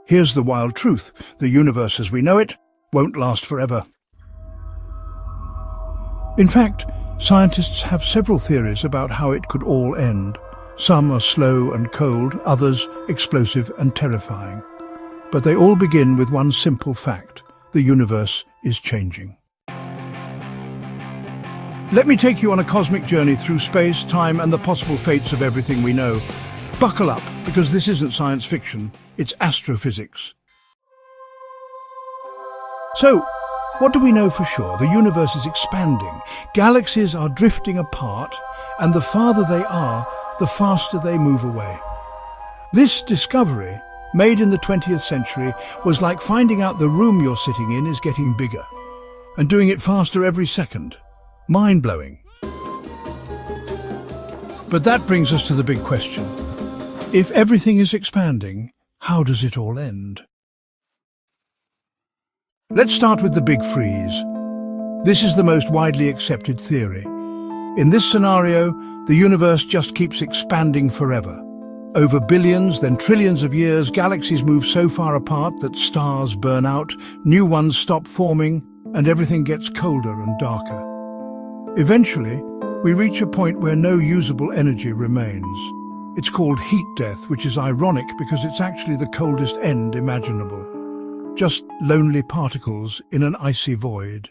Here's the wild truth. The universe as we know it won't last forever. In fact, scientists have several theories about how it could all end. Some are slow and cold, others explosive and terrifying. But they all begin with one simple fact: the universe is changing. Let me take you on a cosmic journey through space, time, and the possible fates of everything we know. Buckle up, because this isn't science fiction, it's astrophysics. So, what do we know for sure? The universe is expanding. Galaxies are drifting apart, and the farther they are, the faster they move away. This discovery, made in the 20th century, was like finding out the room you're sitting in is getting bigger, and doing it faster every second. Mind-blowing. But that brings us to the big question. If everything is expanding, how does it all end? Let's start with the Big Freeze. This is the most widely accepted theory. In this scenario, the universe just keeps expanding forever. Over billions, then trillions of years, galaxies move so far apart that stars burn out, new ones stop forming, and everything gets colder and darker. Eventually, we reach a point where no usable energy remains. It's called heat death, which is ironic because it's actually the coldest end imaginable. Just lonely particles in an icy void.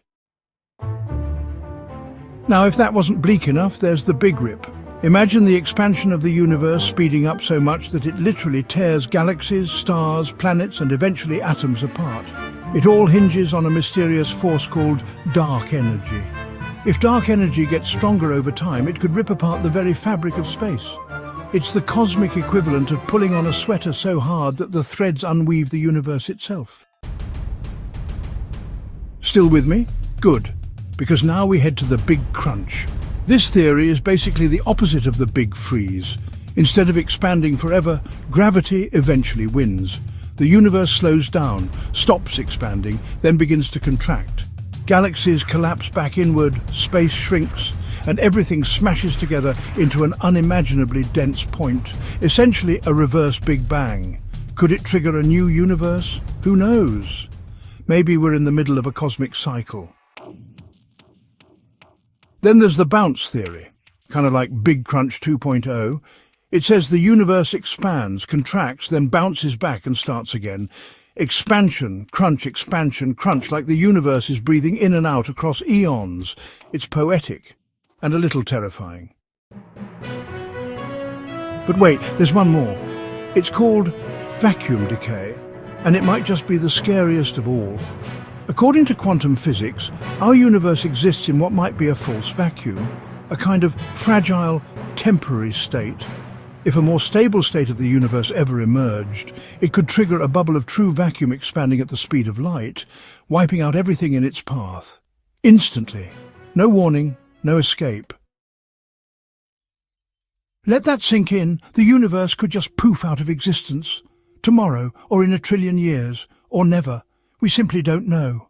Now, if that wasn't bleak enough, there's the Big Rip. Imagine the expansion of the universe speeding up so much that it literally tears galaxies, stars, planets, and eventually atoms apart. It all hinges on a mysterious force called dark energy. If dark energy gets stronger over time, it could rip apart the very fabric of space. It's the cosmic equivalent of pulling on a sweater so hard that the threads unweave the universe itself. Still with me? Good, because now we head to the Big Crunch. This theory is basically the opposite of the Big Freeze. Instead of expanding forever, gravity eventually wins. The universe slows down, stops expanding, then begins to contract. Galaxies collapse back inward, space shrinks, and everything smashes together into an unimaginably dense point, essentially a reverse Big Bang. Could it trigger a new universe? Who knows? Maybe we're in the middle of a cosmic cycle. Then there's the bounce theory, kind of like Big Crunch 2.0. It says the universe expands, contracts, then bounces back and starts again. Expansion, crunch, like the universe is breathing in and out across eons. It's poetic and a little terrifying. But wait, there's one more. It's called vacuum decay, and it might just be the scariest of all. According to quantum physics, our universe exists in what might be a false vacuum, a kind of fragile, temporary state. If a more stable state of the universe ever emerged, it could trigger a bubble of true vacuum expanding at the speed of light, wiping out everything in its path. Instantly. No warning, no escape. Let that sink in. The universe could just poof out of existence. Tomorrow, or in a trillion years, or never. We simply don't know.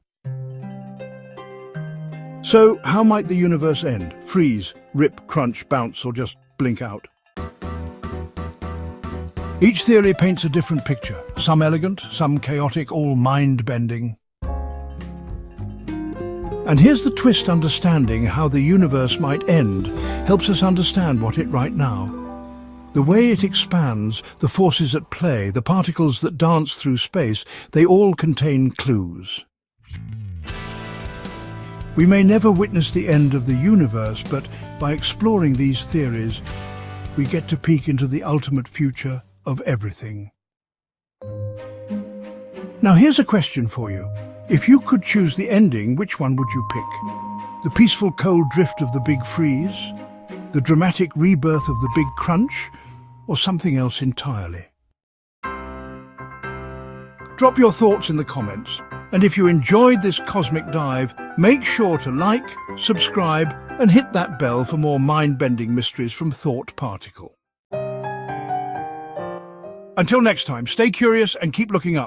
So, how might the universe end? Freeze, rip, crunch, bounce, or just blink out? Each theory paints a different picture, some elegant, some chaotic, all mind-bending. And here's the twist: understanding how the universe might end helps us understand what it right now. The way it expands, the forces at play, the particles that dance through space, they all contain clues. We may never witness the end of the universe, but by exploring these theories, we get to peek into the ultimate future of everything. Now here's a question for you. If you could choose the ending, which one would you pick? The peaceful cold drift of the Big Freeze? The dramatic rebirth of the Big Crunch? Or something else entirely? Drop your thoughts in the comments. And if you enjoyed this cosmic dive, make sure to like, subscribe, and hit that bell for more mind-bending mysteries from Thought Particle. Until next time, stay curious and keep looking up.